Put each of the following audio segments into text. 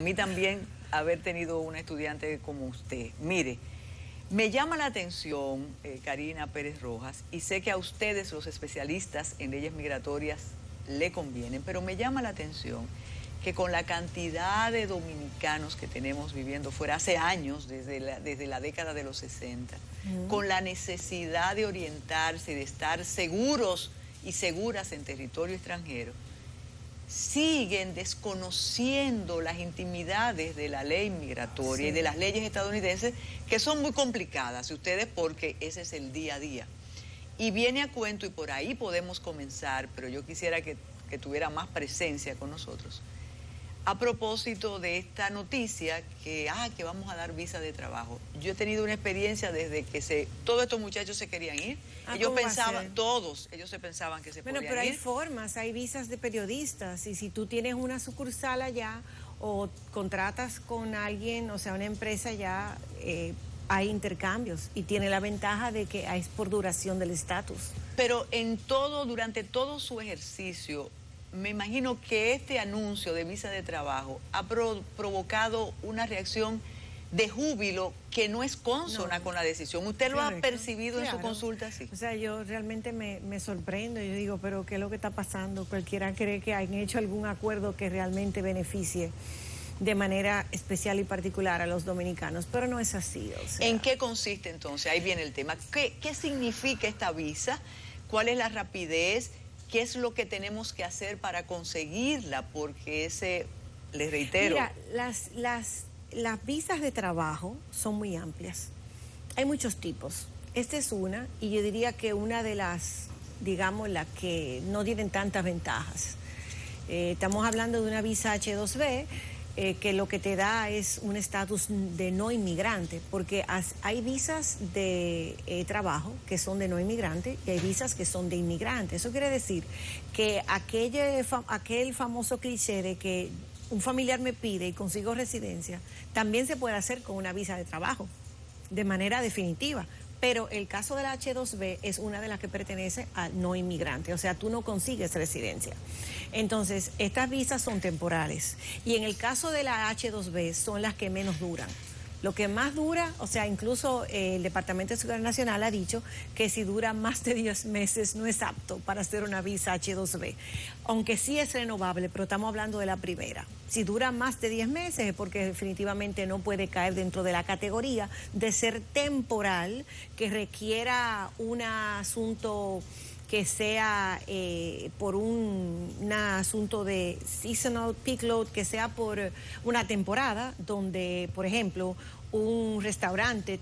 A mí también haber tenido una estudiante como usted. Mire, me llama la atención, Karina Pérez Rojas, y sé que a ustedes, los especialistas en leyes migratorias, le convienen, pero me llama la atención que con la cantidad de dominicanos que tenemos viviendo fuera hace años, desde la década de los 60, con la necesidad de orientarse y de estar seguros y seguras en territorio extranjero, siguen desconociendo las intimidades de la ley migratoria y de las leyes estadounidenses, que son muy complicadas, y ustedes, porque ese es el día a día. Y viene a cuento, y por ahí podemos comenzar, pero yo quisiera que tuviera más presencia con nosotros. A propósito de esta noticia, que vamos a dar visa de trabajo. Yo he tenido una experiencia desde que todos estos muchachos se querían ir. Ellos pensaban, ellos se pensaban que se podían ir. Bueno, pero hay formas, hay visas de periodistas, y si tú tienes una sucursal allá o contratas con alguien, o sea, una empresa allá, hay intercambios y tiene la ventaja de que es por duración del estatus. Pero durante todo su ejercicio, me imagino que este anuncio de visa de trabajo ha provocado una reacción de júbilo que no es consona con la decisión. ¿Usted lo ha percibido en su consulta? Sí. O sea, yo realmente me sorprendo. Yo digo, pero ¿qué es lo que está pasando? Cualquiera cree que han hecho algún acuerdo que realmente beneficie de manera especial y particular a los dominicanos, pero no es así. O sea, ¿en qué consiste entonces? Ahí viene el tema. ¿Qué significa esta visa? ¿Cuál es la rapidez? ¿Qué es lo que tenemos que hacer para conseguirla? Porque les reitero... Mira, las visas de trabajo son muy amplias. Hay muchos tipos. Esta es una, y yo diría que una de las, digamos, las que no tienen tantas ventajas. Estamos hablando de una visa H2B, que lo que te da es un estatus de no inmigrante, porque hay visas de trabajo que son de no inmigrante y hay visas que son de inmigrante. Eso quiere decir que aquel famoso cliché de que un familiar me pide y consigo residencia, también se puede hacer con una visa de trabajo, de manera definitiva. Pero el caso de la H2B es una de las que pertenece al no inmigrante, o sea, tú no consigues residencia. Entonces, estas visas son temporales, y en el caso de la H2B son las que menos duran. Lo que más dura, o sea, incluso el Departamento de Seguridad Nacional ha dicho que si dura más de 10 meses no es apto para hacer una visa H2B, aunque sí es renovable, pero estamos hablando de la primera. Si dura más de 10 meses es porque definitivamente no puede caer dentro de la categoría de ser temporal, que requiera un asunto que sea por un asunto de seasonal peak load, que sea por una temporada donde, por ejemplo, un restaurante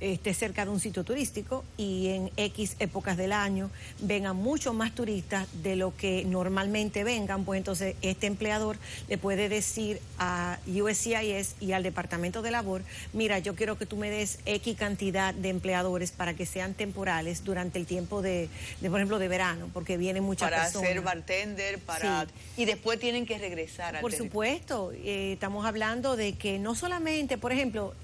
esté cerca de un sitio turístico y en X épocas del año vengan mucho más turistas de lo que normalmente vengan, pues entonces este empleador le puede decir a USCIS y al Departamento de Labor: mira, yo quiero que tú me des X cantidad de empleadores para que sean temporales durante el tiempo de por ejemplo, de verano, porque vienen muchas personas. Para ser bartender, y después tienen que regresar al Por supuesto, estamos hablando de que no solamente, por ejemplo,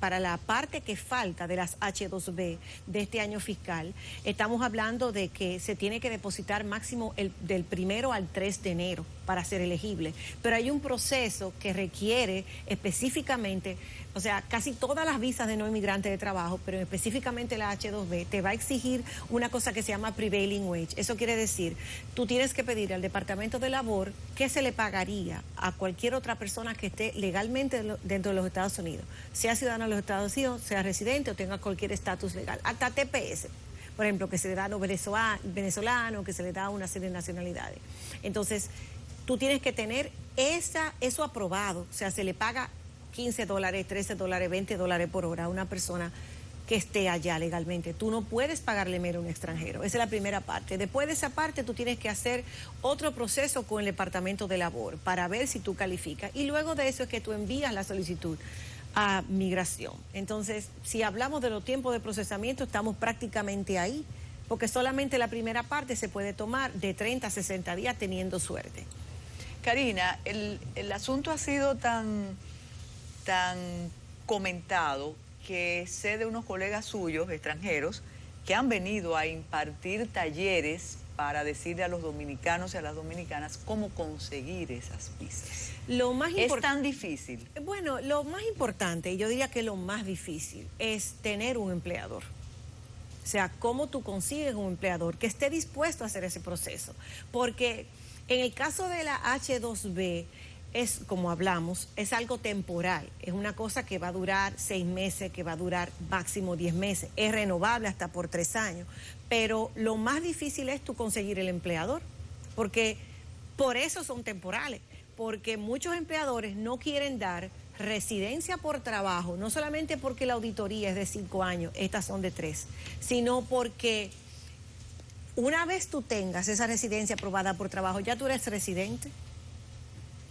para la parte que falta de las H2B de este año fiscal, estamos hablando de que se tiene que depositar máximo del 1 al 3 de enero para ser elegible. Pero hay un proceso que requiere específicamente, o sea, casi todas las visas de no inmigrantes de trabajo, pero específicamente la H2B, te va a exigir una cosa que se llama prevailing wage. Eso quiere decir, tú tienes que pedir al Departamento de Labor qué se le pagaría a cualquier otra persona que esté legalmente dentro de los Estados Unidos, sea ciudadano de los Estados Unidos, sea residente o tenga cualquier estatus legal, hasta TPS, por ejemplo, que se le da a los venezolanos, que se le da a una serie de nacionalidades. Entonces, tú tienes que tener eso aprobado, o sea, se le paga $15, $13, $20 por hora a una persona que esté allá legalmente. Tú no puedes pagarle menos a un extranjero. Esa es la primera parte. Después de esa parte, tú tienes que hacer otro proceso con el Departamento de Labor para ver si tú calificas. Y luego de eso es que tú envías la solicitud a migración. Entonces, si hablamos de los tiempos de procesamiento, estamos prácticamente ahí, porque solamente la primera parte se puede tomar de 30 a 60 días teniendo suerte. Karina, el asunto ha sido tan comentado que sé de unos colegas suyos extranjeros que han venido a impartir talleres para decirle a los dominicanos y a las dominicanas cómo conseguir esas visas? Lo más ¿Es tan difícil? Bueno, lo más importante, y yo diría que lo más difícil, es tener un empleador. O sea, cómo tú consigues un empleador que esté dispuesto a hacer ese proceso. Porque en el caso de la H2B, es, como hablamos, es algo temporal. Es una cosa que va a durar 6 meses, que va a durar máximo 10 meses. Es renovable hasta por 3 años. Pero lo más difícil es tú conseguir el empleador. Porque por eso son temporales. Porque muchos empleadores no quieren dar residencia por trabajo, no solamente porque la auditoría es de 5 años, estas son de 3, sino porque una vez tú tengas esa residencia aprobada por trabajo, ya tú eres residente.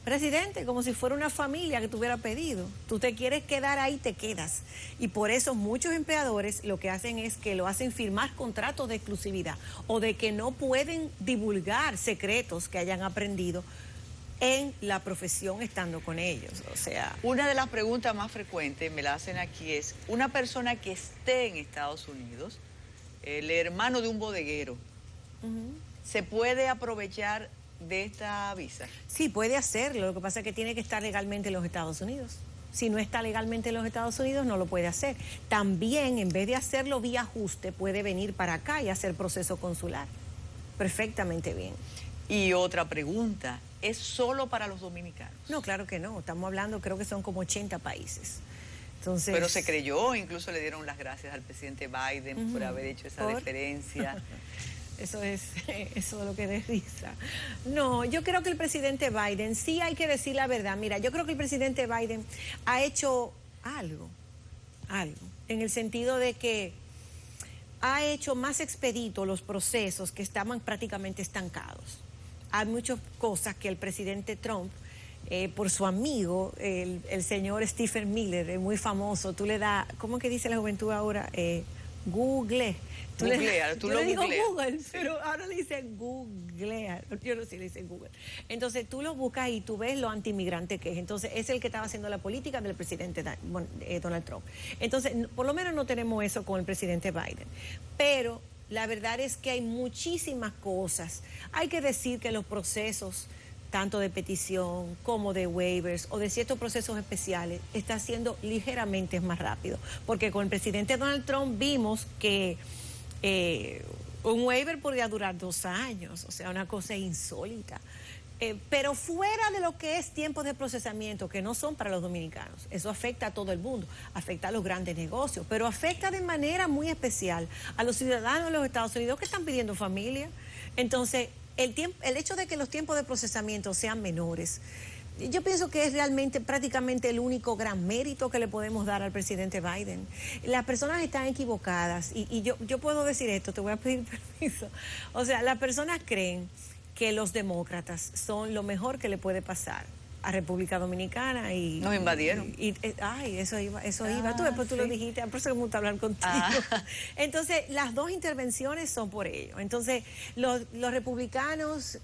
Residente, como si fuera una familia que te hubiera pedido. Tú te quieres quedar ahí, te quedas. Y por eso muchos empleadores lo que hacen es que lo hacen firmar contratos de exclusividad o de que no pueden divulgar secretos que hayan aprendido en la profesión estando con ellos. O sea, una de las preguntas más frecuentes, me la hacen aquí, es una persona que esté en Estados Unidos, el hermano de un bodeguero, ¿se puede aprovechar de esta visa? Sí, puede hacerlo. Lo que pasa es que tiene que estar legalmente en los Estados Unidos. Si no está legalmente en los Estados Unidos, no lo puede hacer. También, en vez de hacerlo vía ajuste, puede venir para acá y hacer proceso consular. Perfectamente bien. Y otra pregunta, ¿es solo para los dominicanos? No, claro que no. Estamos hablando, creo que son como 80 países. Entonces, pero se creyó, incluso le dieron las gracias al presidente Biden por haber hecho esa deferencia. Eso es lo que da risa. No, yo creo que el presidente Biden, sí hay que decir la verdad. Mira, yo creo que el presidente Biden ha hecho algo, en el sentido de que ha hecho más expedito los procesos que estaban prácticamente estancados. Hay muchas cosas que el presidente Trump, por su amigo, el señor Stephen Miller, muy famoso, tú le das, ¿cómo que dice la juventud ahora? Google. Tú le digo Google, sí. Pero ahora le dicen Google. Yo no sé si le dicen Google. Entonces tú lo buscas y tú ves lo antimigrante que es. Entonces es el que estaba haciendo la política del presidente Donald Trump. Entonces, por lo menos no tenemos eso con el presidente Biden. Pero la verdad es que hay muchísimas cosas. Hay que decir que los procesos, tanto de petición como de waivers o de ciertos procesos especiales, está siendo ligeramente más rápido. Porque con el presidente Donald Trump vimos que un waiver podría durar 2 años, o sea, una cosa insólita. Pero fuera de lo que es tiempos de procesamiento, que no son para los dominicanos, eso afecta a todo el mundo, afecta a los grandes negocios, pero afecta de manera muy especial a los ciudadanos de los Estados Unidos que están pidiendo familia. Entonces, el hecho de que los tiempos de procesamiento sean menores, yo pienso que es realmente prácticamente el único gran mérito que le podemos dar al presidente Biden. Las personas están equivocadas y yo puedo decir esto, te voy a pedir permiso. O sea, las personas creen que los demócratas son lo mejor que le puede pasar a República Dominicana y nos invadieron. Eso iba. Tú después tú lo dijiste, por eso me gusta hablar contigo. Entonces, las dos intervenciones son por ello. Entonces, los republicanos,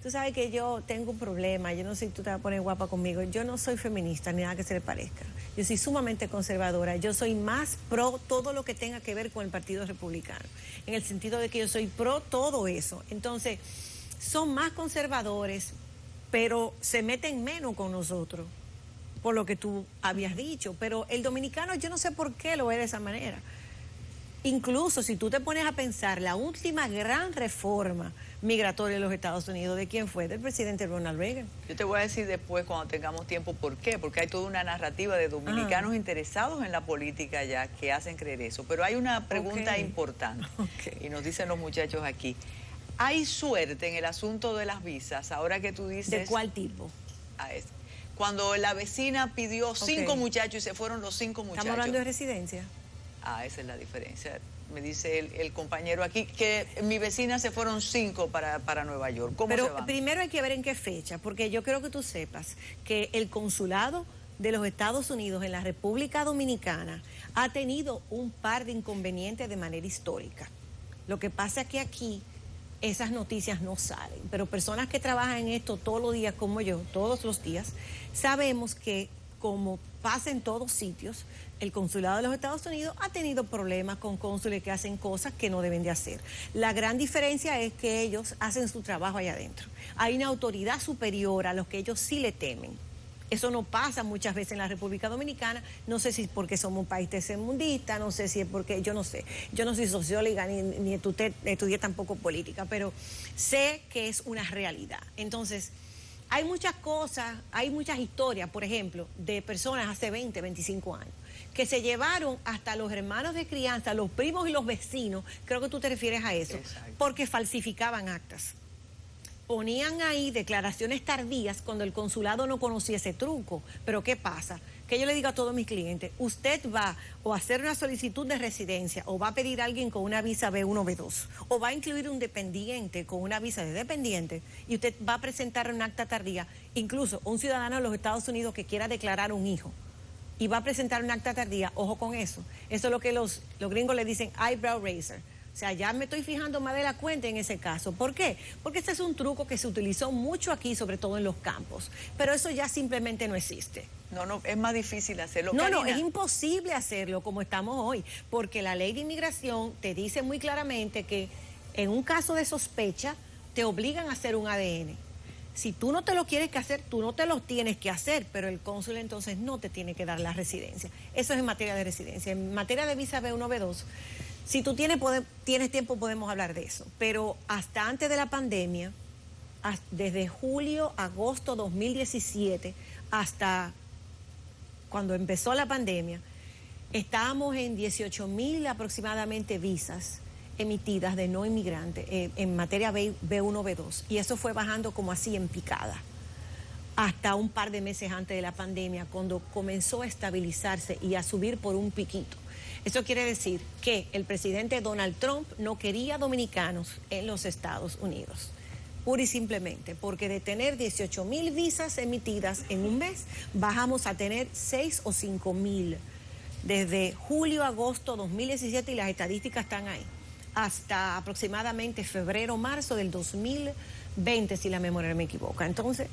tú sabes que yo tengo un problema, yo no sé si tú te vas a poner guapa conmigo, yo no soy feminista ni nada que se le parezca. Yo soy sumamente conservadora, yo soy más pro todo lo que tenga que ver con el Partido Republicano, en el sentido de que yo soy pro todo eso. Entonces, son más conservadores, pero se meten menos con nosotros, por lo que tú habías dicho. Pero el dominicano, yo no sé por qué lo ve de esa manera. Incluso si tú te pones a pensar, la última gran reforma migratoria de los Estados Unidos, ¿de quién fue? Del presidente Ronald Reagan. Yo te voy a decir después, cuando tengamos tiempo, por qué. Porque hay toda una narrativa de dominicanos interesados en la política ya que hacen creer eso. Pero hay una pregunta importante, y nos dicen los muchachos aquí. ¿Hay suerte en el asunto de las visas? Ahora que tú dices... ¿De cuál tipo? Cuando la vecina pidió 5 muchachos y se fueron los 5 muchachos. ¿Estamos hablando de residencia? Esa es la diferencia. Me dice el compañero aquí que mi vecina se fueron 5 para Nueva York. ¿Cómo se van? Pero primero hay que ver en qué fecha, porque yo creo que tú sepas que el consulado de los Estados Unidos en la República Dominicana ha tenido un par de inconvenientes de manera histórica. Lo que pasa es que aquí esas noticias no salen, pero personas que trabajan en esto todos los días como yo, todos los días, sabemos que como pasa en todos sitios, el consulado de los Estados Unidos ha tenido problemas con cónsules que hacen cosas que no deben de hacer. La gran diferencia es que ellos hacen su trabajo allá adentro. Hay una autoridad superior a los que ellos sí le temen. Eso no pasa muchas veces en la República Dominicana. No sé si es porque somos un país tercermundista, no sé si es porque, yo no sé. Yo no soy socióloga ni estudié tampoco política, pero sé que es una realidad. Entonces, hay muchas cosas, hay muchas historias, por ejemplo, de personas hace 20, 25 años, que se llevaron hasta los hermanos de crianza, los primos y los vecinos, creo que tú te refieres a eso, exacto, porque falsificaban actas. Ponían ahí declaraciones tardías cuando el consulado no conocía ese truco. Pero ¿qué pasa? Que yo le digo a todos mis clientes, usted va o a hacer una solicitud de residencia o va a pedir a alguien con una visa B1, B2 o va a incluir un dependiente con una visa de dependiente y usted va a presentar un acta tardía, incluso un ciudadano de los Estados Unidos que quiera declarar un hijo y va a presentar un acta tardía, ojo con eso. Eso es lo que los gringos le dicen eyebrow raiser. O sea, ya me estoy fijando más de la cuenta en ese caso. ¿Por qué? Porque este es un truco que se utilizó mucho aquí, sobre todo en los campos. Pero eso ya simplemente no existe. No, es más difícil hacerlo. No, Karina, es imposible hacerlo como estamos hoy, porque la ley de inmigración te dice muy claramente que en un caso de sospecha te obligan a hacer un ADN. Si tú no te lo quieres que hacer, tú no te lo tienes que hacer, pero el cónsul entonces no te tiene que dar la residencia. Eso es en materia de residencia. En materia de visa B1, B2... si tú tienes tiempo podemos hablar de eso, pero hasta antes de la pandemia, desde julio, agosto 2017, hasta cuando empezó la pandemia, estábamos en 18,000 aproximadamente visas emitidas de no inmigrantes en materia B1, B2, y eso fue bajando como así en picada, hasta un par de meses antes de la pandemia, cuando comenzó a estabilizarse y a subir por un piquito. Eso quiere decir que el presidente Donald Trump no quería dominicanos en los Estados Unidos, pura y simplemente, porque de tener 18,000 visas emitidas en un mes, bajamos a tener 6 o 5,000 desde julio, agosto 2017, y las estadísticas están ahí, hasta aproximadamente febrero, marzo del 2020, si la memoria no me equivoca. Entonces,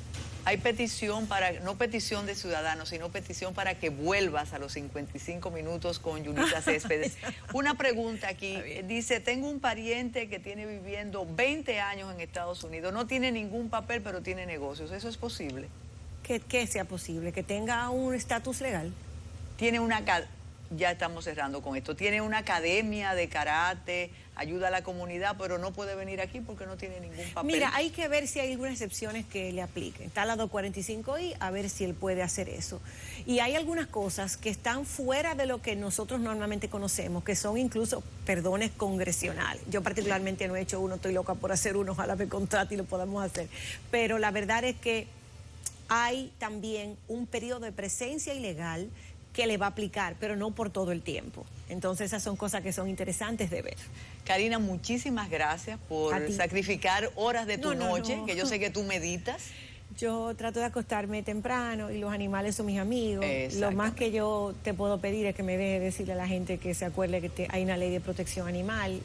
hay petición no petición de ciudadanos, sino petición para que vuelvas a los 55 minutos con Yulisa Céspedes. Una pregunta aquí, dice, tengo un pariente que tiene viviendo 20 años en Estados Unidos, no tiene ningún papel, pero tiene negocios, ¿eso es posible? Que sea posible, que tenga un estatus legal. Tiene ya estamos cerrando con esto, tiene una academia de karate, ayuda a la comunidad, pero no puede venir aquí porque no tiene ningún papel. Mira, hay que ver si hay algunas excepciones que le apliquen. Está la 245I, a ver si él puede hacer eso. Y hay algunas cosas que están fuera de lo que nosotros normalmente conocemos, que son incluso perdones congresionales. Yo particularmente no he hecho uno, estoy loca por hacer uno, ojalá me contrate y lo podamos hacer. Pero la verdad es que hay también un periodo de presencia ilegal que le va a aplicar, pero no por todo el tiempo. Entonces esas son cosas que son interesantes de ver. Karina, muchísimas gracias por sacrificar horas de tu noche, que yo sé que tú meditas. Yo trato de acostarme temprano y los animales son mis amigos. Lo más que yo te puedo pedir es que me deje decirle a la gente que se acuerde que hay una ley de protección animal.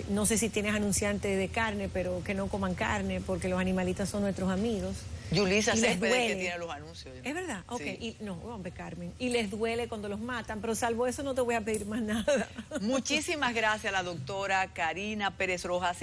No sé si tienes anunciantes de carne, pero que no coman carne porque los animalitos son nuestros amigos. Yulisa Céspedes que tiene los anuncios. ¿Es verdad? Ok. Sí. Y, no, hombre, Carmen. Y les duele cuando los matan, pero salvo eso no te voy a pedir más nada. Muchísimas gracias a la doctora Karina Pérez Rojas.